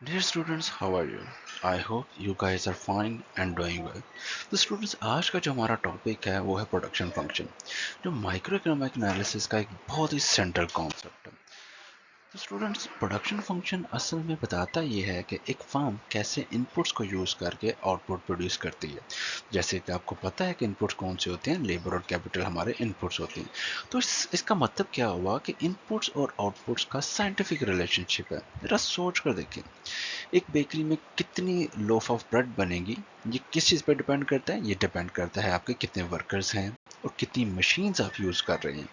Dear students, how are you? I hope you guys are fine and doing well. तो students आज का जो हमारा टॉपिक है वो है प्रोडक्शन फंक्शन, जो माइक्रो इकोनॉमिक एनालिसिस का एक बहुत ही सेंट्रल कॉन्सेप्ट है। तो स्टूडेंट्स प्रोडक्शन फंक्शन असल में बताता ये है कि एक फर्म कैसे इनपुट्स को यूज़ करके आउटपुट प्रोड्यूस करती है। जैसे कि आपको पता है कि इनपुट्स कौन से होते हैं, लेबर और कैपिटल हमारे इनपुट्स होते हैं। तो इसका मतलब क्या हुआ कि इनपुट्स और आउटपुट्स का साइंटिफिक रिलेशनशिप है। जरा सोच कर देखिए, एक बेकरी में कितनी लोफ ऑफ ब्रेड बनेगी, ये किस चीज़ पर डिपेंड करता है? ये डिपेंड करता है आपके कितने वर्कर्स हैं और कितनी मशीन्स आप यूज़ कर रहे हैं।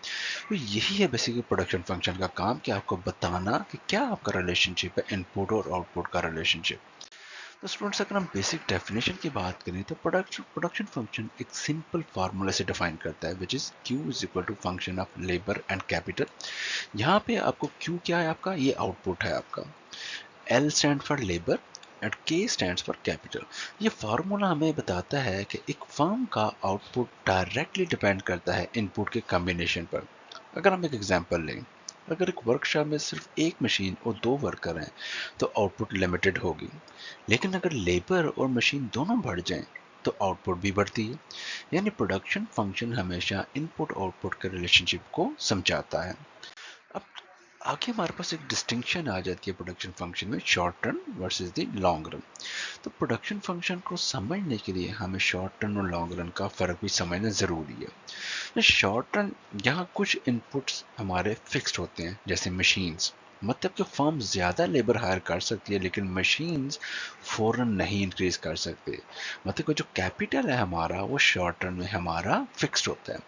तो यही है बेसिकली प्रोडक्शन फंक्शन का काम, कि आपको बताना कि क्या आपका रिलेशनशिप है इनपुट और आउटपुट का रिलेशनशिप। तो स्टूडेंट्स अगर हम बेसिक डेफिनेशन की बात करें तो प्रोडक्शन फंक्शन एक सिंपल फार्मूला से डिफाइन करता है, which is Q is equal to function of labour and capital. यहाँ पे आपको Q क्या है, आपका ये आउटपुट है आपका। L stand for labour and K stands for capital. ये फार्मूला हमें बताता है कि एक फर्म का आउटपुट डायरेक्टली डिपेंड करता है इनपुट के कॉम्बिनेशन पर। अगर हम एक एग्जांपल लें, अगर एक वर्कशॉप में सिर्फ एक मशीन और दो वर्कर हैं तो आउटपुट लिमिटेड होगी। लेकिन अगर लेबर और मशीन दोनों बढ़ जाएं तो आउटपुट भी बढ़ती है। यानी प्रोडक्शन फंक्शन हमेशा इनपुट आउटपुट के रिलेशनशिप को समझाता है। अब आगे हमारे पास एक डिस्टिंक्शन आ जाती है प्रोडक्शन फंक्शन में, short run versus the long run. तो प्रोडक्शन फंक्शन को समझने के लिए हमें शॉर्ट रन और लॉन्ग रन का फ़र्क भी समझना ज़रूरी है। तो शॉर्ट रन, यहाँ कुछ इनपुट्स हमारे फिक्स्ड होते हैं, जैसे मशीन्स। मतलब कि फर्म ज़्यादा लेबर हायर कर सकती है लेकिन मशीन्स फ़ौरन नहीं इंक्रीज कर सकते। मतलब कि जो कैपिटल है हमारा वो शॉर्ट रन में हमारा फिक्स्ड होता है।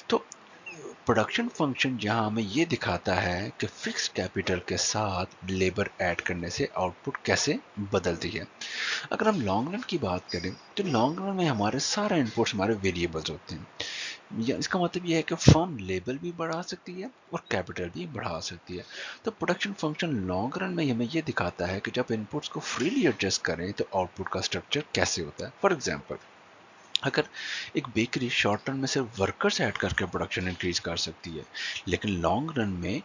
तो प्रोडक्शन फंक्शन यहाँ हमें ये दिखाता है कि फिक्स्ड कैपिटल के साथ लेबर ऐड करने से आउटपुट कैसे बदलती है। अगर हम लॉन्ग रन की बात करें तो लॉन्ग रन में हमारे सारे इनपुट्स हमारे वेरिएबल्स होते हैं। या इसका मतलब ये है कि फर्म लेबर भी बढ़ा सकती है और कैपिटल भी बढ़ा सकती है। तो प्रोडक्शन फंक्शन लॉन्ग रन में हमें ये दिखाता है कि जब इनपुट्स को फ्रीली एडजस्ट करें तो आउटपुट का स्ट्रक्चर कैसे होता है। फॉर एग्जाम्पल, अगर एक बेकरी शॉर्ट रन में सिर्फ वर्कर्स ऐड करके प्रोडक्शन इंक्रीज कर सकती है, लेकिन लॉन्ग रन में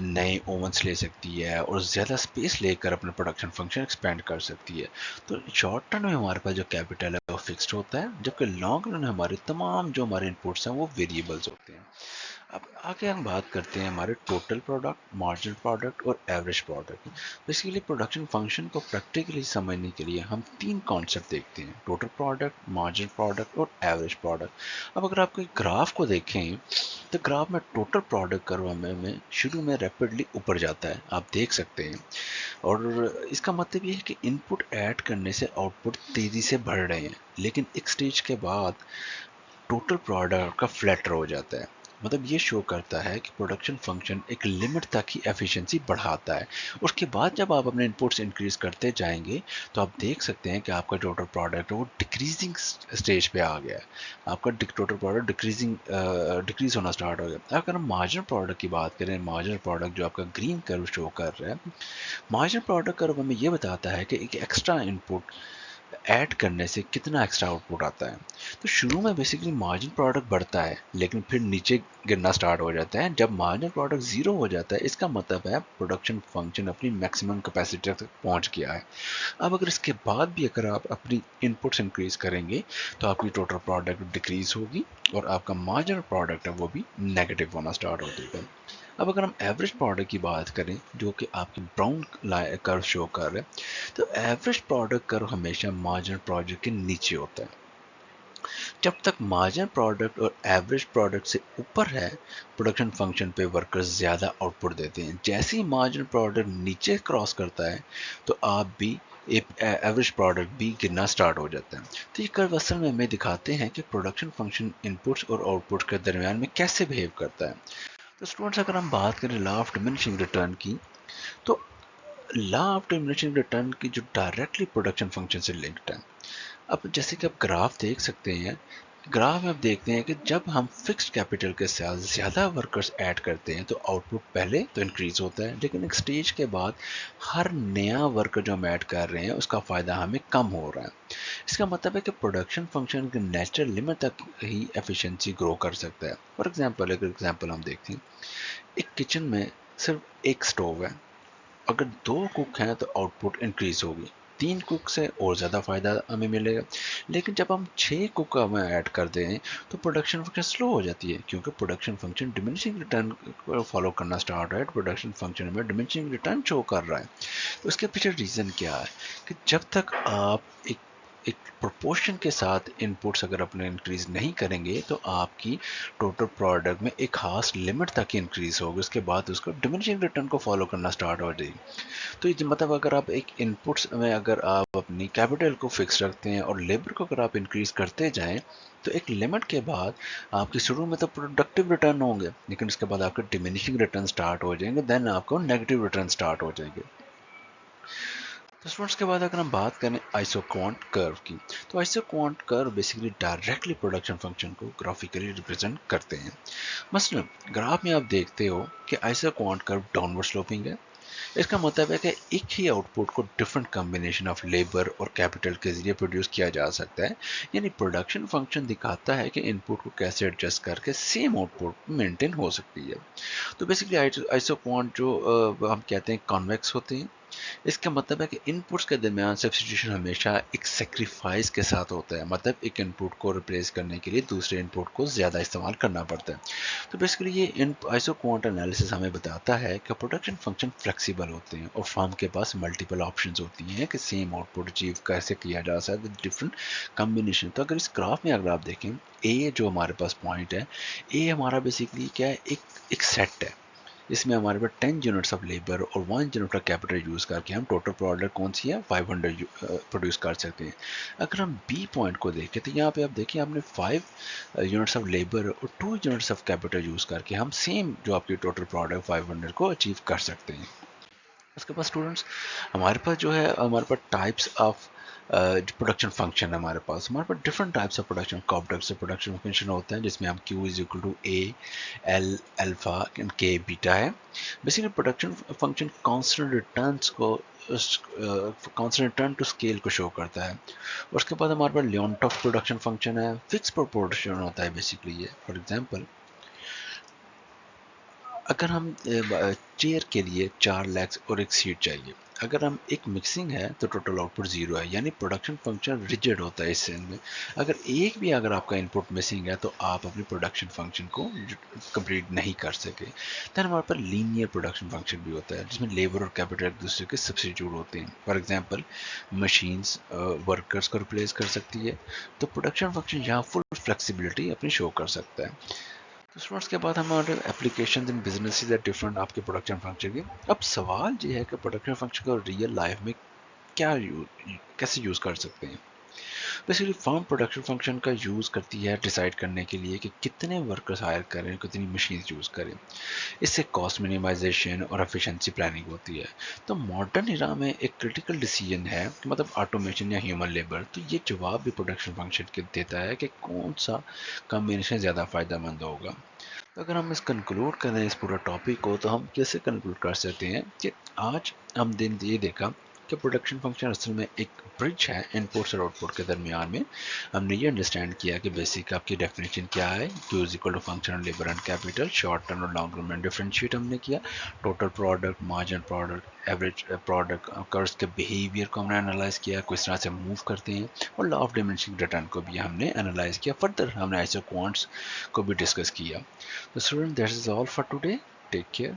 नए ओवंस ले सकती है और ज़्यादा स्पेस लेकर अपना प्रोडक्शन फंक्शन एक्सपेंड कर सकती है। तो शॉर्ट रन में हमारे पास जो कैपिटल है वो फिक्स्ड होता है, जबकि लॉन्ग रन में हमारे तमाम जो हमारे इनपुट्स हैं वो वेरिएबल्स होते हैं। अब आगे हम बात करते हैं हमारे टोटल प्रोडक्ट, मार्जिनल प्रोडक्ट और average product. Basically production function को प्रैक्टिकली समझने के लिए हम तीन कॉन्सेप्ट देखते हैं, टोटल प्रोडक्ट, मार्जिनल प्रोडक्ट और एवरेज प्रोडक्ट। अब अगर आप कोई ग्राफ को देखें तो ग्राफ में टोटल प्रोडक्ट कर्व में शुरू में रैपिडली ऊपर जाता है, आप देख सकते हैं। और इसका मतलब ये है कि इनपुट ऐड करने से आउटपुट तेज़ी से बढ़ रहे हैं, लेकिन एक स्टेज के बाद टोटल प्रोडक्ट का फ्लैटर हो जाता है। मतलब ये शो करता है कि प्रोडक्शन फंक्शन एक लिमिट तक ही एफिशिएंसी बढ़ाता है। उसके बाद जब आप अपने इनपुट्स इंक्रीज करते जाएंगे तो आप देख सकते हैं कि आपका टोटल प्रोडक्ट वो डिक्रीजिंग स्टेज पे आ गया है। आपका टोटल प्रोडक्ट डिक्रीज होना स्टार्ट हो गया। अगर हम मार्जिनल प्रोडक्ट की बात करें, मार्जिनल प्रोडक्ट जो आपका ग्रीन कर्व शो कर रहा है, मार्जिनल प्रोडक्ट कर्व हमें ये बताता है कि एक एक्स्ट्रा इनपुट ऐड करने से कितना एक्स्ट्रा आउटपुट आता है। तो शुरू में बेसिकली मार्जिन प्रोडक्ट बढ़ता है लेकिन फिर नीचे गिरना स्टार्ट हो जाता है। जब मार्जिन प्रोडक्ट ज़ीरो हो जाता है इसका मतलब है प्रोडक्शन फंक्शन अपनी मैक्सिमम कैपेसिटी तक पहुंच गया है। अब अगर इसके बाद भी अगर आप अपनी इनपुट्स इंक्रीज करेंगे तो आपकी टोटल प्रोडक्ट डिक्रीज होगी और आपका मार्जिनल प्रोडक्ट है वो भी नेगेटिव होना स्टार्ट हो जाएगा। अब अगर हम एवरेज प्रोडक्ट की बात करें, जो कि आपकी ब्राउन कर्व शो कर रहा है, तो एवरेज प्रोडक्ट कर्व हमेशा मार्जिनल प्रोडक्ट के नीचे होता है। जब तक मार्जिनल प्रोडक्ट और एवरेज प्रोडक्ट से ऊपर है, प्रोडक्शन फंक्शन पे वर्कर्स ज़्यादा आउटपुट देते हैं। जैसे ही मार्जिनल प्रोडक्ट नीचे क्रॉस करता है तो आप भी एवरेज प्रोडक्ट भी गिरना स्टार्ट हो जाता है। तो ये कर्व असल में हमें दिखाते हैं कि प्रोडक्शन फंक्शन इनपुट्स और आउटपुट्स के दरमियान में कैसे बिहेव करता है। तो स्टूडेंट्स अगर हम बात करें लॉ ऑफ डिमिनिशिंग रिटर्न की, तो लॉ ऑफ डिमिनिशिंग रिटर्न की जो डायरेक्टली प्रोडक्शन फंक्शन से लिंक्ड है। अब जैसे कि आप ग्राफ देख सकते हैं, ग्राफ में आप देखते हैं कि जब हम फिक्स्ड कैपिटल के साथ ज़्यादा वर्कर्स ऐड करते हैं तो आउटपुट पहले तो इंक्रीज होता है, लेकिन एक स्टेज के बाद हर नया वर्कर जो हम ऐड कर रहे हैं उसका फ़ायदा हमें कम हो रहा है। इसका मतलब है कि प्रोडक्शन फंक्शन के नेचुरल लिमिट तक ही एफिशिएंसी ग्रो कर सकता है। फॉर एग्जांपल, एक एग्जांपल हम देखते हैं, एक किचन में सिर्फ एक स्टोव है अगर 2 कुक हैं तो आउटपुट इंक्रीज होगी, 3 कुक से और ज़्यादा फ़ायदा हमें मिलेगा। लेकिन जब हम 6 कुक हमें ऐड कर दें तो प्रोडक्शन फंक्शन स्लो हो जाती है, क्योंकि प्रोडक्शन फंक्शन डिमिनिशिंग रिटर्न को फॉलो करना स्टार्ट है। प्रोडक्शन फंक्शन में डिमिनिशिंग रिटर्न शो कर रहा है। तो इसके पीछे रीज़न क्या है कि जब तक आप एक प्रोपोर्शन के साथ इनपुट्स अगर अपने इंक्रीज नहीं करेंगे तो आपकी टोटल प्रोडक्ट में एक खास लिमिट तक इंक्रीज होगी, उसके बाद उसको डिमिनिशिंग रिटर्न को फॉलो करना स्टार्ट हो जाएगी। तो ये मतलब अगर आप एक इनपुट्स में अगर आप अपनी कैपिटल को फिक्स रखते हैं और लेबर को अगर आप इंक्रीज करते जाएं तो एक लिमिट के बाद आपके शुरू में तो प्रोडक्टिव रिटर्न होंगे, लेकिन उसके बाद आपके डिमिनिशिंग रिटर्न स्टार्ट हो जाएंगे, देन आपको नेगेटिव रिटर्न स्टार्ट हो जाएंगे। तो स्टूडेंट्स के बाद अगर हम बात करें आइसोक्वांट कर्व की, तो isoquant curve basically directly production function को ग्राफिकली रिप्रेजेंट करते हैं। मसलन ग्राफ में आप देखते हो कि आइसोक्वांट कर्व डाउनवर्ड स्लोपिंग है। इसका मतलब है कि एक ही आउटपुट को डिफरेंट कॉम्बिनेशन ऑफ लेबर और कैपिटल के जरिए प्रोड्यूस किया जा सकता है। यानी प्रोडक्शन फंक्शन दिखाता है कि इनपुट को कैसे एडजस्ट करके सेम आउटपुट मेंटेन हो सकती है। तो बेसिकली आइसोक्वांट जो हम कहते हैं कॉन्वेक्स होते हैं। इसका मतलब है कि इनपुट्स के दरमियान सब्स्टिट्यूशन हमेशा एक सेक्रीफाइस के साथ होता है, मतलब एक इनपुट को रिप्लेस करने के लिए दूसरे इनपुट को ज़्यादा इस्तेमाल करना पड़ता है। तो बेसिकली ये आइसोक्वांट एनालिसिस हमें बताता है कि प्रोडक्शन फंक्शन फ्लेक्सिबल होते हैं और फर्म के पास मल्टीपल ऑप्शंस होती हैं कि सेम आउटपुट अचीव कैसे किया जा सकता है विद डिफरेंट कॉम्बिनेशन। तो अगर इस ग्राफ में अगर आप देखें, ए जो हमारे पास पॉइंट है, ए हमारा बेसिकली क्या है, एक सेट है। इसमें हमारे पास 10 यूनिट्स ऑफ लेबर और 1 यूनिट ऑफ कैपिटल यूज़ करके हम टोटल प्रोडक्ट कौन सी है 500 प्रोड्यूस कर सकते हैं। अगर हम बी पॉइंट को देखें तो यहाँ पे आप देखिए हमने 5 यूनिट्स ऑफ लेबर और 2 यूनिट्स ऑफ कैपिटल यूज़ करके हम सेम जो आपकी टोटल प्रोडक्ट 500 को अचीव कर सकते हैं। उसके बाद स्टूडेंट्स हमारे पास जो है हमारे पास टाइप्स ऑफ प्रोडक्शन फंक्शन है। हमारे पास different types of production complex से प्रोडक्शन फंक्शन होते हैं, जिसमें हम Q is equal to A L alpha and K beta है। Basically production function constant returns को कांस्टेंट रिटर्न टू स्केल को शो करता है। उसके बाद हमारे पास लियोनटॉफ प्रोडक्शन फंक्शन है, फिक्स प्रोपोर्शन होता है बेसिकली ये। फॉर एग्जांपल अगर हम चेयर के लिए 4 लेग्स और एक सीट चाहिए, अगर हम एक मिक्सिंग है तो टोटल आउटपुट 0 है, यानी प्रोडक्शन फंक्शन रिजिड होता है इस सेंस में। अगर आपका इनपुट मिसिंग है तो आप अपनी प्रोडक्शन फंक्शन को कंप्लीट नहीं कर सके। देन हमारे पास लीनियर प्रोडक्शन फंक्शन भी होता है, जिसमें लेबर और कैपिटल एक दूसरे के सब्स्टिट्यूट होते हैं। फॉर एग्जांपल मशीन्स वर्कर्स को रिप्लेस कर सकती है, तो प्रोडक्शन फंक्शन यहाँ फुल फ्लेक्सिबिलिटी अपनी शो कर सकता है। तो स्टूडेंट्स के बाद हमारे application in business are different आपके प्रोडक्शन फंक्शन के। अब सवाल ये है कि प्रोडक्शन फंक्शन को रियल लाइफ में कैसे यूज़ कर सकते हैं। बेसिकली फर्म प्रोडक्शन फंक्शन का यूज़ करती है डिसाइड करने के लिए कि कितने वर्कर्स हायर करें, कितनी मशीन यूज़ करें। इससे कॉस्ट मिनिमाइजेशन और एफिशिएंसी प्लानिंग होती है। तो मॉडर्न इरा में एक क्रिटिकल डिसीजन है कि मतलब ऑटोमेशन या ह्यूमन लेबर, तो ये जवाब भी प्रोडक्शन फंक्शन के देता है कि कौन सा कॉम्बिनेशन ज़्यादा फ़ायदेमंद होगा। तो अगर हम इस कंक्लूड करें इस पूरा टॉपिक को, तो हम कैसे कंक्लूड कर सकते हैं कि आज हम दिन ये देखा कि प्रोडक्शन फंक्शन असल में एक ब्रिज है इनपुट्स और आउटपुट के दरमियान में। हमने ये अंडरस्टैंड किया कि बेसिक आपकी डेफिनेशन क्या है, Q is equal to function labour and capital, short term और लॉन्ग टर्म में डिफरेंशिएट हमने किया। Total product, margin product, average product curves के बिहेवियर को हमने एनालाइज किया, किस तरह से मूव करते हैं, और लॉ ऑफ डिमिनिशिंग रिटर्न को भी हमने एनालाइज किया। फर्दर हमने आइसोक्वांट्स को भी डिस्कस किया। So student, that is all for today. Take care.